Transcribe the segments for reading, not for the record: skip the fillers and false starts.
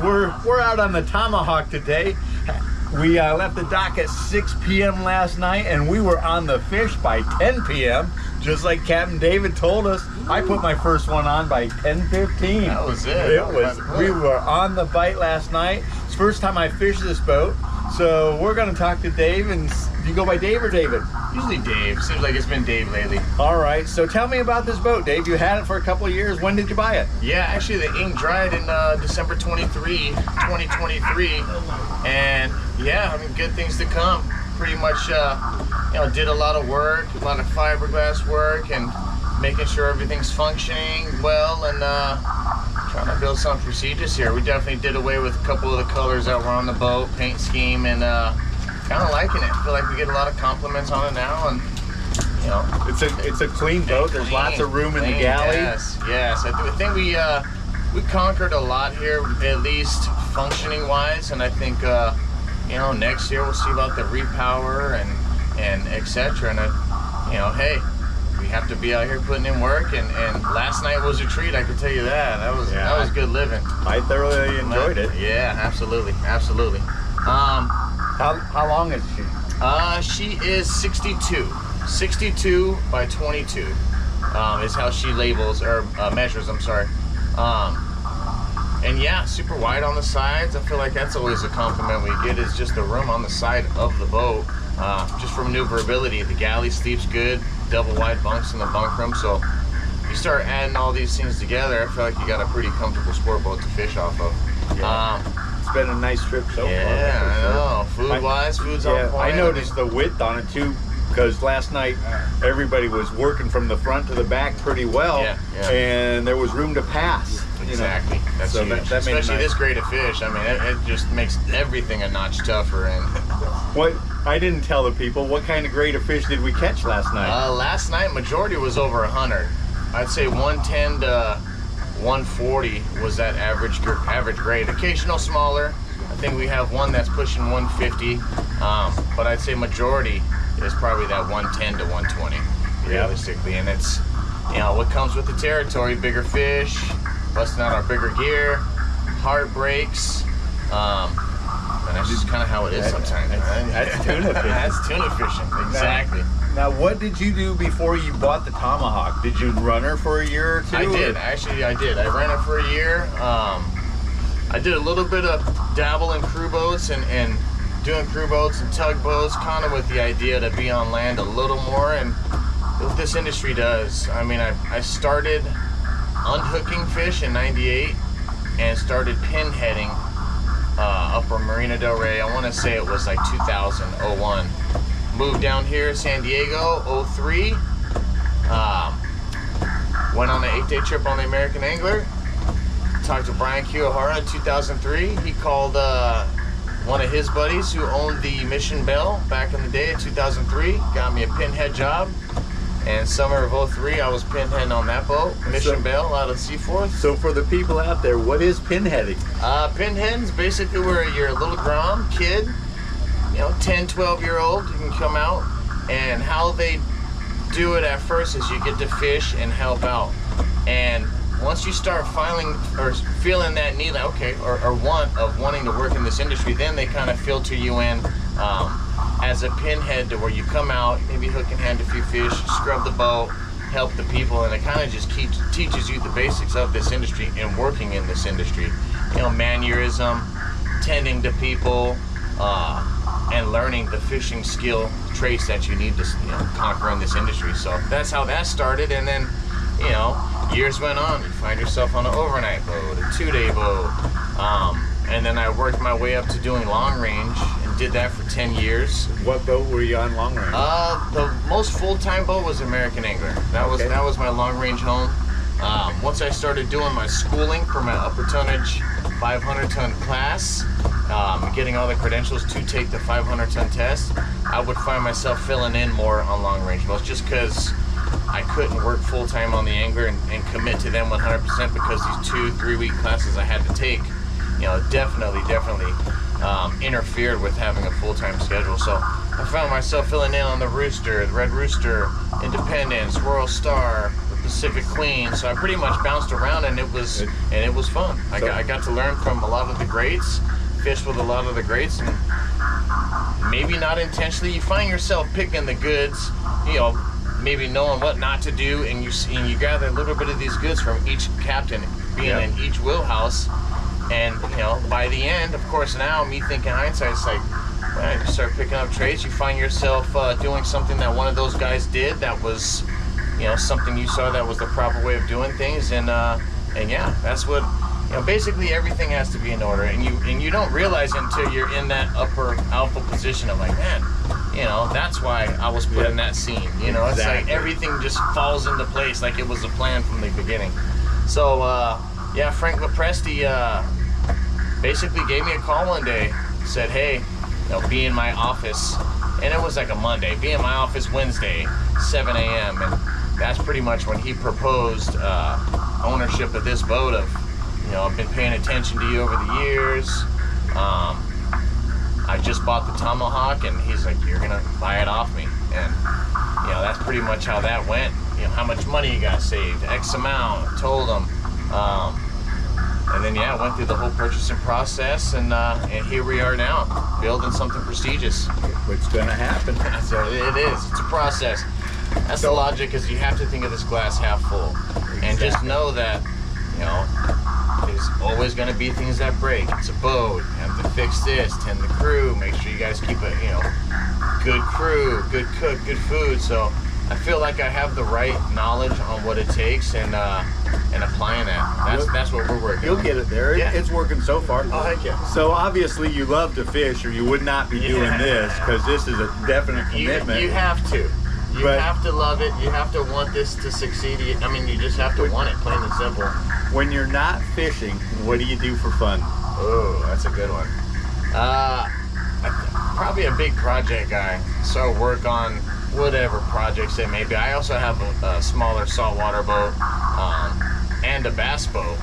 we're out on the Tomahawk today. We left the dock at 6 p.m. last night, and we were on the fish by 10 p.m. Just like Captain David told us. I put my first one on by 10:15. That was it. We were on the bite last night. It's the first time I fished this boat. So we're going to talk to Dave. And do you go by Dave or David? Usually Dave. Seems like it's been Dave lately. All right. So tell me about this boat, Dave. You had it for a couple of years. When did you buy it? Yeah, actually the ink dried in December 2023. And yeah, I mean, good things to come. Pretty much, did a lot of work, a lot of fiberglass work, and making sure everything's functioning well, and trying to build some procedures here. We definitely did away with a couple of the colors that were on the boat, paint scheme, and kind of liking it. I feel like we get a lot of compliments on it now, and it's a clean boat. There's lots of room in the galley. Yes. I think we conquered a lot here, at least functioning wise, and I think next year we'll see about the repower and etc. And hey, we have to be out here putting in work, and last night was a treat, I can tell you that. That was good living. I thoroughly enjoyed it. Yeah, absolutely. How long is she? She is 62 by 22 is how she labels or measures, I'm sorry. And yeah, super wide on the sides. I feel like that's always a compliment we get, is just the room on the side of the boat. Just for maneuverability, the galley sleeps good, double wide bunks in the bunk room. So you start adding all these things together, I feel like you got a pretty comfortable sport boat to fish off of. Yeah. It's been a nice trip so far. Yeah, I know. Food-wise, food's on point. I noticed the width on it too, because last night everybody was working from the front to the back pretty well, and there was room to pass. Exactly. That's so huge. Especially this grade of fish. I mean, it just makes everything a notch tougher. And what I didn't tell the people, what kind of grade of fish did we catch last night? Last night, majority was over 100. I'd say 110 to 140 was that average grade. Occasional smaller. I think we have one that's pushing 150. But I'd say majority is probably that 110 to 120, realistically. And it's what comes with the territory: bigger fish, busting out our bigger gear, hard breaks, and that's just kind of how it is sometimes. That's tuna fishing. That's tuna fishing, exactly. Now, what did you do before you bought the Tomahawk? Did you run her for a year or two? I did. I ran her for a year. I did a little bit of dabble in crew boats and doing crew boats and tugboats, kind of with the idea to be on land a little more. And what this industry does, I mean, I started unhooking fish in '98 and started pinheading upper Marina Del Rey. I want to say it was like 2001. Moved down here, San Diego, '03. Went on an 8-day trip on the American Angler. Talked to Brian Kiyohara in 2003. He called one of his buddies who owned the Mission Bell back in the day in 2003. Got me a pinhead job. And summer of '03, I was pinheading on that boat, Mission Bell out of Seaforth. So for the people out there, what is pinheading? Pinheading's basically where you're a little grom kid, 10, 12-year-old, you can come out, and how they do it at first is you get to fish and help out. And once you start feeling that need, like, okay, or wanting to work in this industry, then they kind of filter you in as a pinhead to where you come out, maybe hook and hand a few fish, scrub the boat, help the people, and it kind of just teaches you the basics of this industry and working in this industry. Mannerism, tending to people, and learning the fishing skill traits that you need to conquer in this industry. So that's how that started, and then years went on. You find yourself on an overnight boat, a 2-day boat, and then I worked my way up to doing long range and did that for 10 years. What boat were you on long range? The most full-time boat was American Angler. That was my long range home. Once I started doing my schooling for my upper tonnage 500-ton class, getting all the credentials to take the 500-ton test, I would find myself filling in more on long range boats just because I couldn't work full-time on the Angler and commit to them 100% because these 2-3 week classes I had to take, definitely interfered with having a full-time schedule. So I found myself filling in on the Rooster, the Red Rooster, Independence, Royal Star, the Pacific clean, so I pretty much bounced around, and it was fun. I got to learn from a lot of the greats, fish with a lot of the greats, and maybe not intentionally, you find yourself picking the goods, you know, maybe knowing what not to do, and you gather a little bit of these goods from each captain being in each wheelhouse, and you know, by the end, of course, now me thinking hindsight, it's like, when you start picking up traits, you find yourself doing something that one of those guys did that was, you know, something you saw that was the proper way of doing things, and yeah, that's what, you know, basically everything has to be in order, and you don't realize until you're in that upper alpha position of like, man, you know, that's why I was put in that scene. You know, it's like everything just falls into place like it was a plan from the beginning. So yeah, Frank LaPresti basically gave me a call one day, said, hey, you know, be in my office, and it was like a Monday, be in my office Wednesday, 7 a.m. and that's pretty much when he proposed ownership of this boat. Of, you know, I've been paying attention to you over the years. I just bought the Tomahawk, and he's like, you're gonna buy it off me. And you know, that's pretty much how that went. You know, how much money you got saved, X amount, told him. And then yeah, went through the whole purchasing process, and here we are now, building something prestigious. What's gonna happen? So it is, it's a process. That's the logic, is you have to think of this glass half full. And just know that, you know, there's always going to be things that break. It's a boat. You have to fix this, tend the crew, make sure you guys keep a, you know, good crew, good cook, good food. So I feel like I have the right knowledge on what it takes, and applying that. That's what we're working on. You'll get it there. Yeah. It's working so far. Oh, heck yeah. So obviously you love to fish, or you would not be doing this, because this is a definite commitment. You have to. You have to love it. You have to want this to succeed. I mean, you just have to want it, plain and simple. When you're not fishing, what do you do for fun? Oh, that's a good one. Probably a big project guy. So work on whatever projects it may be. I also have a smaller saltwater boat and a bass boat.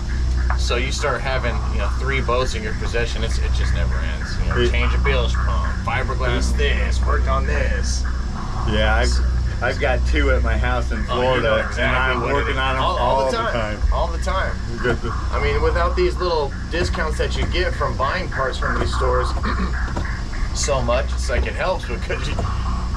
So you start having, you know, 3 boats in your possession. It just never ends. You know, change a bilge pump, fiberglass this, work on this. Yeah, I've got 2 at my house in Florida, you know exactly, and I'm working on them all the time. All the time. I mean, without these little discounts that you get from buying parts from these stores so much, it's like it helps, because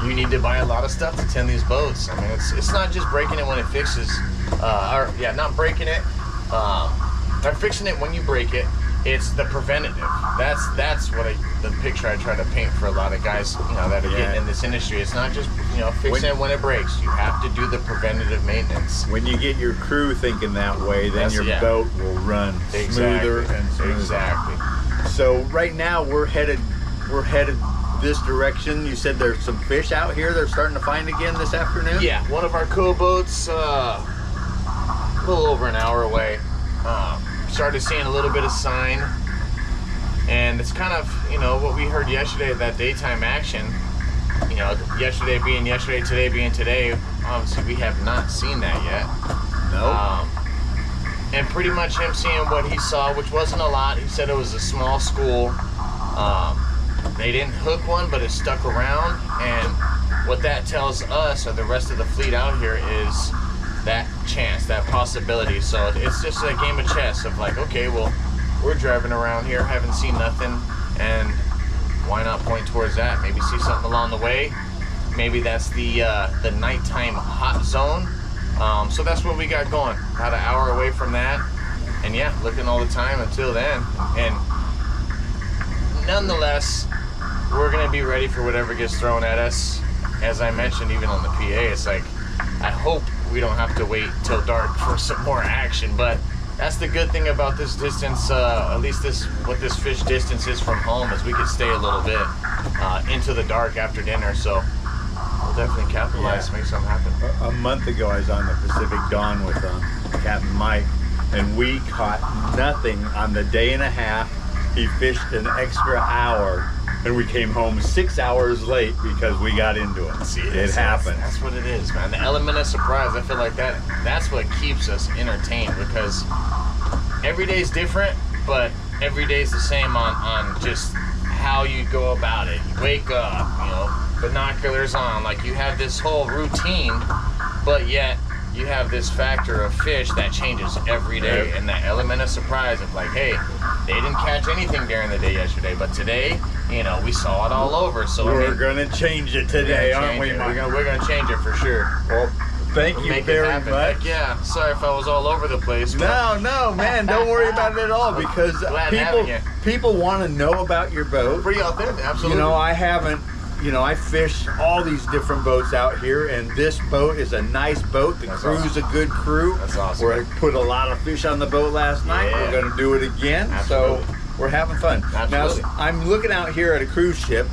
you need to buy a lot of stuff to tend these boats. I mean, it's not just breaking it when it fixes, not breaking it, not fixing it when you break it. It's the preventative. That's what the picture I try to paint for a lot of guys, you know, that are getting in this industry. It's not just, you know, fixing it when it breaks. You have to do the preventative maintenance. When you get your crew thinking that way, then your boat will run smoother and smoother. Exactly. So right now we're headed this direction. You said there's some fish out here they're starting to find again this afternoon? Yeah, one of our co-boats, a little over an hour away. Started seeing a little bit of sign, and it's kind of, you know, what we heard yesterday, that daytime action, you know, yesterday being yesterday, today being today. Obviously we have not seen that yet. No. And pretty much him seeing what he saw, which wasn't a lot. He said it was a small school. They didn't hook one, but it stuck around, and what that tells us, or the rest of the fleet out here, is that chance, that possibility. So it's just a game of chess of like, okay, well, we're driving around here, haven't seen nothing, and why not point towards that? Maybe see something along the way. Maybe that's the nighttime hot zone. So that's what we got going. About an hour away from that, and yeah, looking all the time until then. And nonetheless, we're gonna be ready for whatever gets thrown at us. As I mentioned, even on the PA, it's like, I hope we don't have to wait till dark for some more action, but that's the good thing about this distance, at least what this fish distance is from home, is we could stay a little bit into the dark after dinner, so we'll definitely capitalize, make something happen. A month ago I was on the Pacific Dawn with Captain Mike, and we caught nothing on the day and a half. He fished an extra hour, and we came home 6 hours late because we got into it. See, it happened. That's what it is, man. The element of surprise, I feel like that's what keeps us entertained, because every day's different, but every day's the same on just how you go about it. You wake up, you know, binoculars on, like you have this whole routine, but yet you have this factor of fish that changes every day, and that element of surprise of like, hey, they didn't catch anything during the day yesterday, but today, you know, we saw it all over. So we're gonna change it today, aren't we, Mike? We're gonna change it for sure. Well, thank you very much. Heck yeah, sorry if I was all over the place. No, man, don't worry about it at all, because people want to know about your boat. Pretty authentic, absolutely. You know, I haven't. You know, I fish all these different boats out here, and this boat is a nice boat. The crew's a good crew. That's awesome. We put a lot of fish on the boat last night. Yeah. We're going to do it again. Absolutely. So we're having fun. Absolutely. Now, I'm looking out here at a cruise ship.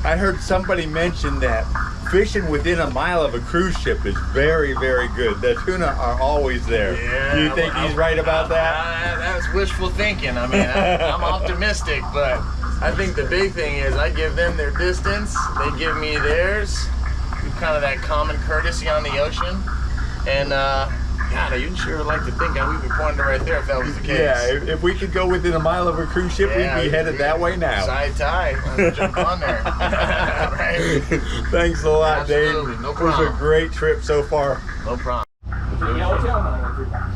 I heard somebody mention that fishing within a mile of a cruise ship is very, very good. The tuna are always there. Yeah, Do you think he's right about that? That's wishful thinking. I mean, I'm optimistic, but I think the big thing is I give them their distance, they give me theirs. Kind of that common courtesy on the ocean. And God, you'd sure like to think that we'd be pointing right there if that was the case. Yeah, if we could go within a mile of a cruise ship, we'd be headed that way now. Side tie, jump on there. Right? Thanks a lot, Absolutely, Dave. no It was problem. a great trip so far. No problem.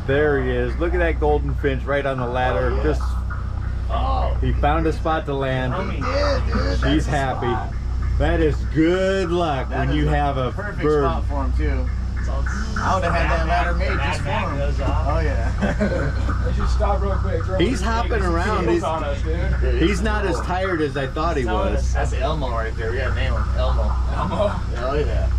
There he is. Look at that golden finch right on the ladder. Just he found a spot to land. He's happy. That is good luck when you have a perfect bird. spot for him too. I would have had that ladder made just for him. Oh yeah. Let's just stop real quick. He's hopping around. He's not as tired as I thought he was. That's Elmo right there. We gotta name him Elmo. Elmo. Oh yeah.